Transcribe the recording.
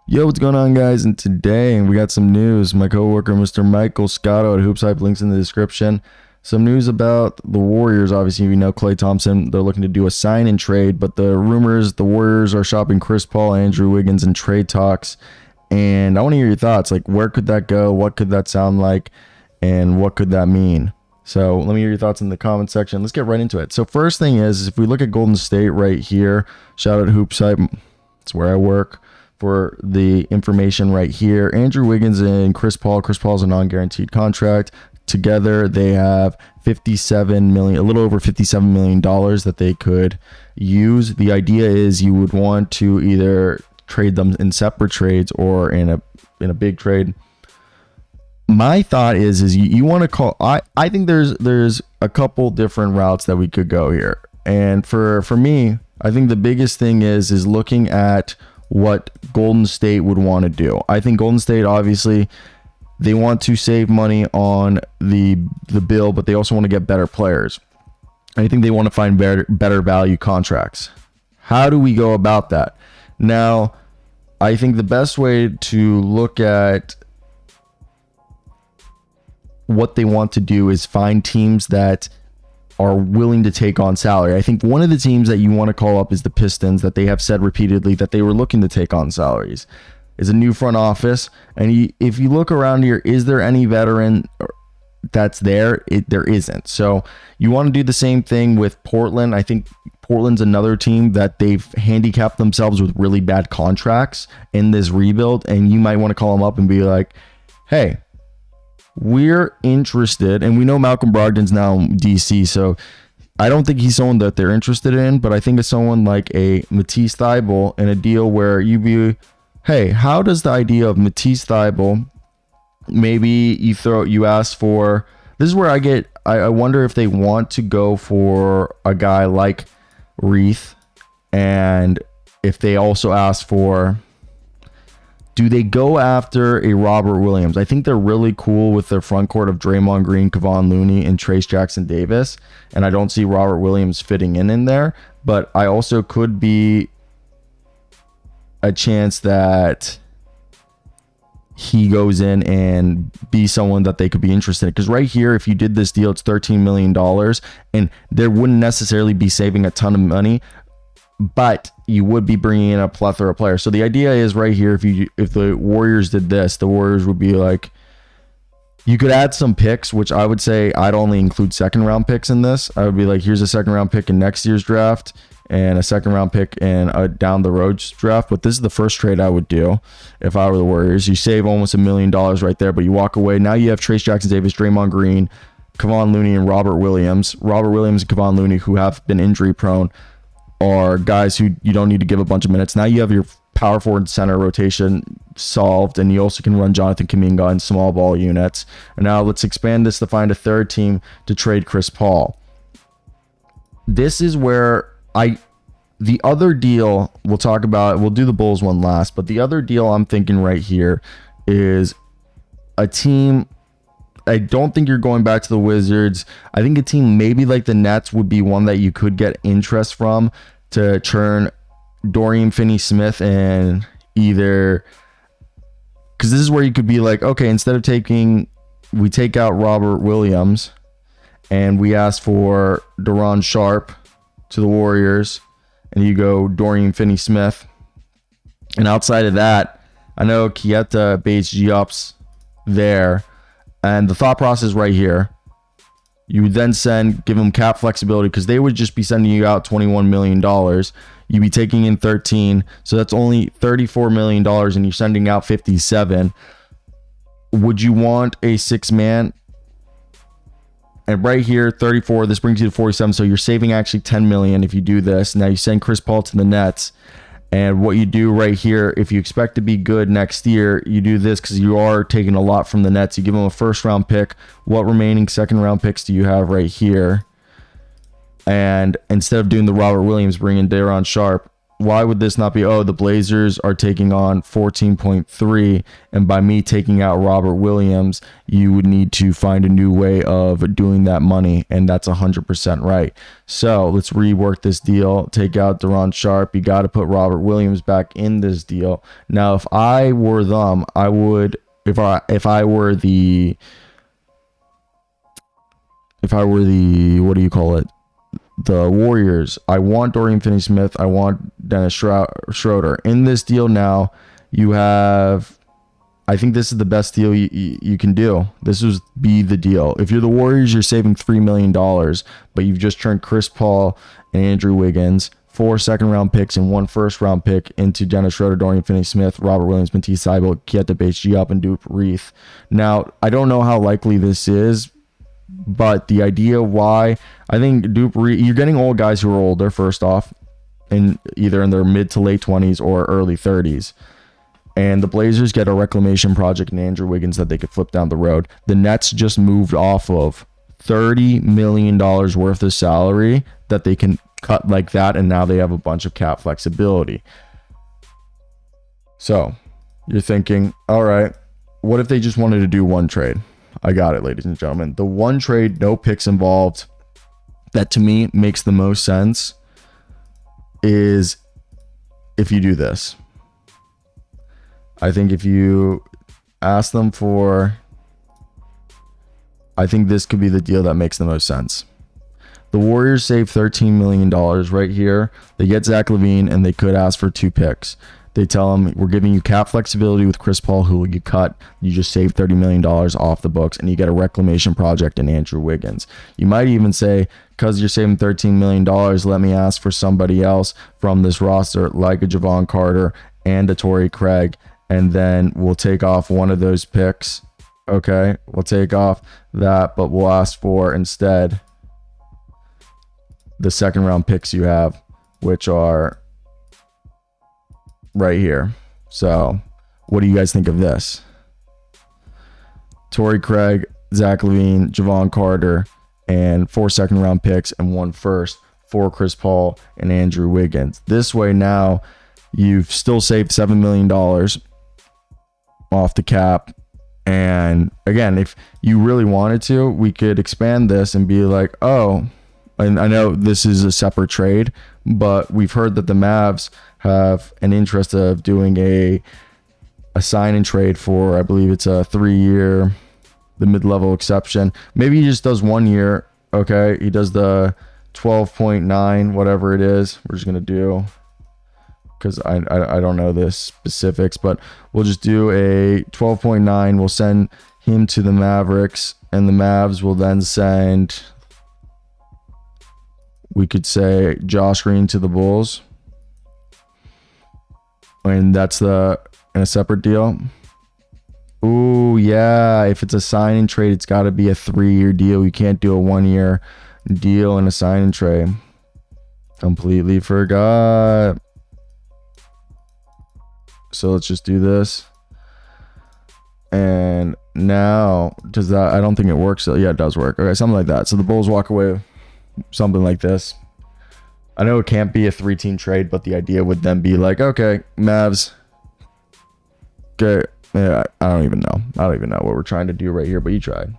Yo, what's going on, guys? And today we got some news. My coworker, Mr. Michael Scotto at HoopsHype, links in the description. Some news about the Warriors. Obviously, we know Klay Thompson. They're looking to do a sign and trade, but the rumors the Warriors are shopping Chris Paul, Andrew Wiggins, in trade talks. And I want to hear your thoughts. Like, where could that go? What could that sound like? And what could that mean? So let me hear your thoughts in the comment section. Let's get right into it. So first thing is, if we look at Golden State right here, shout out to HoopsHype. It's where I work for the information right here. Andrew Wiggins and Chris Paul. Chris Paul's a non-guaranteed contract. Together, they have $57 million, a little over $57 million that they could use. The idea is you would want to either trade them in separate trades or in a big trade. My thought is you want to call. I think there's a couple different routes that we could go here, and for me, I think the biggest thing is looking at what Golden State would want to do. I think Golden State, obviously, they want to save money on the bill, but they also want to get better players. I think they want to find better value contracts. How do we go about that? Now, I think the best way to look at what they want to do is find teams that are willing to take on salary. I think one of the teams that you want to call up is the Pistons, that they have said repeatedly that they were looking to take on salaries. Is a new front office, and if you look around here, is there any veteran that's there? There isn't. So you want to do the same thing with Portland. I think Portland's another team that they've handicapped themselves with really bad contracts in this rebuild, and you might want to call them up and be like, hey, we're interested, and we know Malcolm Brogdon's now in DC, so I don't think he's someone that they're interested in, but I think it's someone like a Matisse Thybulle in a deal where you be, hey, how does the idea of Matisse Thybulle, maybe you ask for, this is where I wonder if they want to go for a guy like Reith, and if they also ask for, do they go after a Robert Williams? I think they're really cool with their front court of Draymond Green, Kevon Looney, and Trace Jackson Davis. And I don't see Robert Williams fitting in there. But I also could be a chance that he goes in and be someone that they could be interested in. Because right here, if you did this deal, it's $13 million. And there wouldn't necessarily be saving a ton of money, but you would be bringing in a plethora of players. So the idea is right here, if the Warriors did this, the Warriors would be like, you could add some picks, which I would say I'd only include second round picks in this. I would be like, here's a second round pick in next year's draft and a second round pick in a down the road draft. But this is the first trade I would do if I were the Warriors. You save almost $1 million right there, but you walk away. Now you have Trace Jackson Davis, Draymond Green, Kevon Looney, and Robert Williams. Robert Williams and Kevon Looney, who have been injury prone, are guys who you don't need to give a bunch of minutes. Now you have your power forward and center rotation solved, and you also can run Jonathan Kuminga in small ball units. And now let's expand this to find a third team to trade Chris Paul. This is where the other deal we'll talk about, we'll do the Bulls one last, but the other deal I'm thinking right here is a team. I don't think you're going back to the Wizards. I think a team maybe like the Nets would be one that you could get interest from to churn Dorian Finney-Smith, and either, because this is where you could be like, okay, instead of we take out Robert Williams and we ask for Daron Sharp to the Warriors, and you go Dorian Finney-Smith. And outside of that, I know Kieta, Bates, Giop's there. And the thought process right here, you would then give them cap flexibility, because they would just be sending you out $21 million. You'd be taking in 13, so that's only $34 million, and you're sending out 57. Would you want a 6-man? And right here, 34, this brings you to 47, so you're saving actually $10 million if you do this. Now you send Chris Paul to the Nets. And what you do right here, if you expect to be good next year, you do this, because you are taking a lot from the Nets. You give them a first round pick. What remaining second round picks do you have right here? And instead of doing the Robert Williams, bring in Daron Sharp. why would this not be, oh, the Blazers are taking on 14.3, and by me taking out Robert Williams, you would need to find a new way of doing that money, and that's 100% right. So let's rework this deal. Take out Deron Sharp. You got to put Robert Williams back in this deal. Now, if I were them, I would, if I were the, what do you call it? The Warriors, I want Dorian Finney-Smith. I want Dennis Schroeder. In this deal now, you have, I think this is the best deal you can do. This would be the deal. If you're the Warriors, you're saving $3 million, but you've just turned Chris Paul and Andrew Wiggins, 4 second-round picks and 1 first-round pick into Dennis Schroeder, Dorian Finney-Smith, Robert Williams, Matisse Thybulle, Keita Bates-Diop, and Duke Reith. Now, I don't know how likely this is, but the idea why I think you're getting old guys who are older, first off, in either in their mid to late 20s or early 30s. And the Blazers get a reclamation project in Andrew Wiggins that they could flip down the road. The Nets just moved off of $30 million worth of salary that they can cut like that, and now they have a bunch of cap flexibility. So you're thinking, all right, what if they just wanted to do one trade? I got it, ladies and gentlemen. The one trade, no picks involved, that to me makes the most sense is if you do this. I think if you ask them for, I think this could be the deal that makes the most sense. The Warriors save $13 million right here. They get Zach LaVine, and they could ask for 2 picks. They tell him, we're giving you cap flexibility with Chris Paul, who you cut. You just save $30 million off the books, and you get a reclamation project in Andrew Wiggins. You might even say, because you're saving $13 million, let me ask for somebody else from this roster, like a Javon Carter and a Torrey Craig, and then we'll take off one of those picks. Okay, we'll take off that, but we'll ask for instead the second-round picks you have, which are right here. So what do you guys think of this? Torrey Craig, Zach LaVine, Javon Carter, and 4 second-round picks and 1 first for Chris Paul and Andrew Wiggins. This way now you've still saved $7 million off the cap. And again, if you really wanted to, we could expand this and be like, oh, and I know this is a separate trade, but we've heard that the Mavs have an interest of doing a sign and trade for, I believe it's a 3-year, the mid-level exception. Maybe he just does 1 year. Okay, he does the 12.9, whatever it is. We're just gonna do, because I don't know the specifics, but we'll just do a 12.9. We'll send him to the Mavericks, and the Mavs will then send, we could say, Josh Green to the Bulls. And that's in a separate deal. Ooh, yeah. If it's a sign and trade, it's got to be a 3-year deal. You can't do a 1-year deal and a sign and trade. Completely forgot. So let's just do this. And now, does that, I don't think it works. So yeah, it does work. Okay, something like that. So the Bulls walk away, something like this. I know it can't be a 3-team trade, but the idea would then be like, okay, Mavs. Okay, yeah, I don't even know. I don't even know what we're trying to do right here, but you tried.